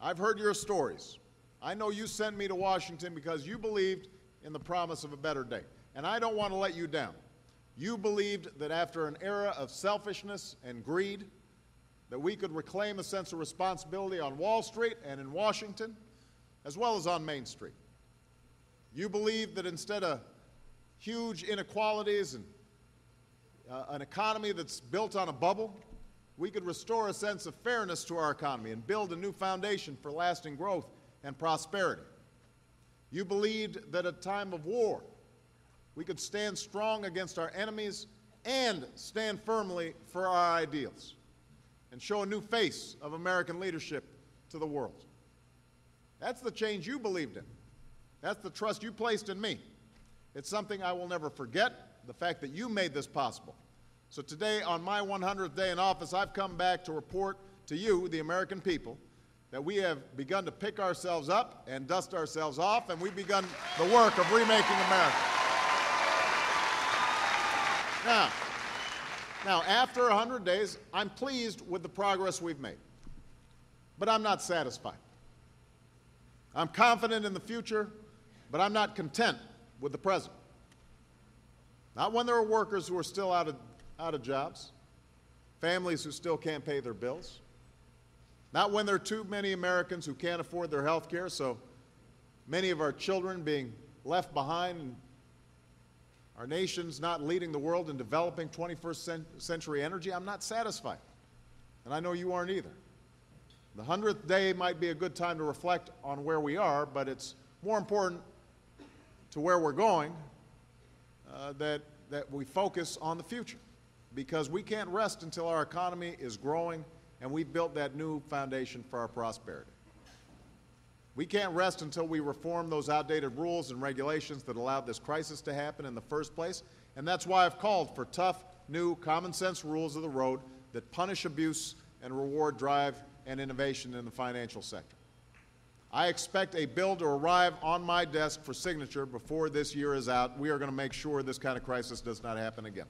I've heard your stories. I know you sent me to Washington because you believed in the promise of a better day. And I don't want to let you down. You believed that after an era of selfishness and greed, that we could reclaim a sense of responsibility on Wall Street and in Washington, as well as on Main Street. You believed that instead of huge inequalities and an economy that's built on a bubble, we could restore a sense of fairness to our economy and build a new foundation for lasting growth and prosperity. You believed that at a time of war, we could stand strong against our enemies and stand firmly for our ideals and show a new face of American leadership to the world. That's the change you believed in. That's the trust you placed in me. It's something I will never forget, the fact that you made this possible. So today, on my 100th day in office, I've come back to report to you, the American people, that we have begun to pick ourselves up and dust ourselves off, and we've begun the work of remaking America. Now, after 100 days, I'm pleased with the progress we've made, but I'm not satisfied. I'm confident in the future, but I'm not content with the present. Not when there are workers who are still out of jobs, families who still can't pay their bills. Not when there are too many Americans who can't afford their health care, so many of our children being left behind, and our nation's not leading the world in developing 21st century energy. I'm not satisfied, and I know you aren't either. The 100th day might be a good time to reflect on where we are, but it's more important to where we're going that we focus on the future, because we can't rest until our economy is growing and we've built that new foundation for our prosperity. We can't rest until we reform those outdated rules and regulations that allowed this crisis to happen in the first place, and that's why I've called for tough, new, common-sense rules of the road that punish abuse and reward drive and innovation in the financial sector. I expect a bill to arrive on my desk for signature before this year is out. We are going to make sure this kind of crisis does not happen again.